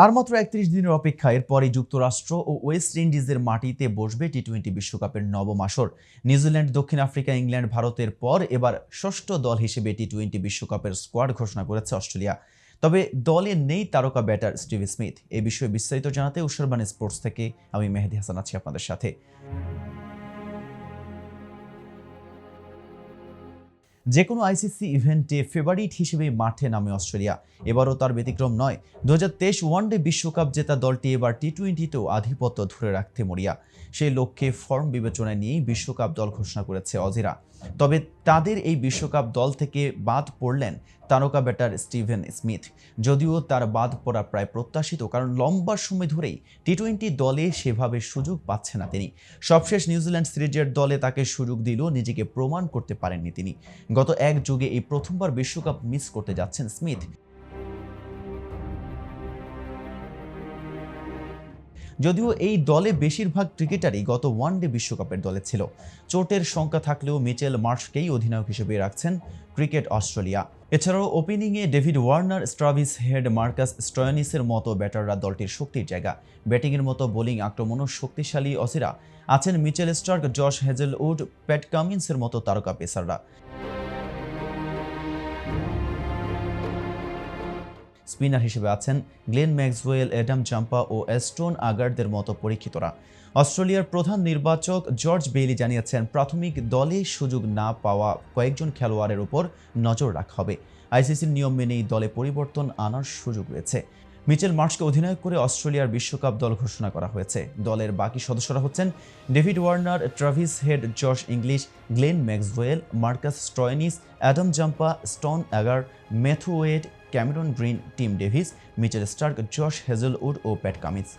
আর মাত্র ৩১ দিনের অপেক্ষা, এরপরই যুক্তরাষ্ট্র ও ওয়েস্ট ইন্ডিজের মাটিতে বসবে টি-20 বিশ্বকাপের নবম আসর। নিউজিল্যান্ড, দক্ষিণ আফ্রিকা, ইংল্যান্ড, ভারতের পর এবার ষষ্ঠ দল হিসেবে টি-20 বিশ্বকাপের স্কোয়াড ঘোষণা করেছে অস্ট্রেলিয়া। তবে দলে নেই তারকা ব্যাটার স্টিভ স্মিথ। এই বিষয়ে বিস্তারিত জানাতে উশারবাণী স্পোর্টস থেকে আমি মেহেদী হাসান আছি আপনাদের সাথে। যে কোনো আইসিসি ইভেন্টে ফেভারিট হিসেবে মাঠে নামে অস্ট্রেলিয়া। এবারও তার ব্যতিক্রম নয়। ২০২৩ ওয়ানডে বিশ্বকাপ জেতা দলটি এবার টি-20তেও আধিপত্য ধরে রাখতে মরিয়া। সেই লক্ষ্যে ফর্ম বিবেচনায় নিয়েই বিশ্বকাপ দল ঘোষণা করেছে অজিরা। তবে তাদের এই বিশ্বকাপ দল থেকে বাদ পড়লেন তারকা ব্যাটার স্টিভেন স্মিথ। যদিও তার বাদ পড়া প্রায় প্রত্যাশিত, কারণ লম্বা সময় ধরেই টি-20 দলে সেভাবে সুযোগ পাচ্ছে না তিনি। সবশেষ নিউজিল্যান্ড সিরিজের দলে তাকে সুযোগ দিলেও নিজেকে প্রমাণ করতে পারেননি তিনি। গত এক যুগে এই প্রথমবার বিশ্বকাপ মিস করতে যাচ্ছেন স্মিথ। যদিও এই দলে বেশিরভাগ ক্রিকেটারই গত ওয়ানডে বিশ্বকাপের দলে ছিল। চোটের সংখ্যা থাকলেও মিচেল মার্শকেই অধিনায়ক হিসেবে রাখছেন ক্রিকেট অস্ট্রেলিয়া। এছাড়াও ওপেনিংয়ে David Warner, Travis Head, Marcus স্টয়ানিসের মতো ব্যাটাররা দলটির শক্তির জায়গা। ব্যাটিংয়ের মতো বোলিং আক্রমণও শক্তিশালী অসিরা। আছেন মিচেল স্টার্ক, জশ হেজেলউড, প্যাট কামিন্সের মতো তারকা পেসাররা। স্পিনার হিসেবে আছেন গ্লেন ম্যাক্সওয়েল, অ্যাডাম জাম্পা ও স্টোন আগারদের মতো পরীক্ষিতরা। অস্ট্রেলিয়ার প্রধান নির্বাচক জর্জ বেইলি জানিয়েছেন, প্রাথমিক দলে সুযোগ না পাওয়া কয়েকজন খেলোয়াড়ের উপর নজর রাখা হবে। আইসিসির নিয়ম মেনেই দলে পরিবর্তন আনার সুযোগ রয়েছে। মিচেল মার্শকে অধিনায়ক করে অস্ট্রেলিয়ার বিশ্বকাপ দল ঘোষণা করা হয়েছে। দলের বাকি সদস্যরা হচ্ছেন David Warner, Travis Head, Josh Inglis, Glenn Maxwell, Marcus Stoinis, Adam Zampa, Ashton Agar, Matthew Wade, Cameron Green, Tim Davis, Mitchell Starc, Josh Hazlewood ও প্যাট কামিন্স।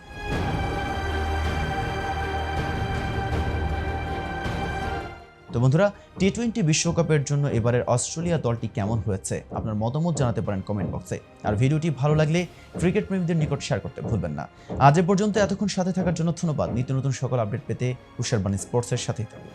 তো বন্ধুরা, টি-20 বিশ্বকাপের জন্য এবারের অস্ট্রেলিয়া দলটি কেমন হয়েছে আপনার মতামত জানাতে পারেন কমেন্ট বক্সে। আর ভিডিওটি ভালো লাগলে ক্রিকেট প্রেমীদের নিকট শেয়ার করতে ভুলবেন না। আজ এ পর্যন্ত এতক্ষণ সাথে থাকার জন্য ধন্যবাদ। নিত্য নতুন সকল আপডেট পেতে উশারবাণী স্পোর্টসের সাথেই থাকুন।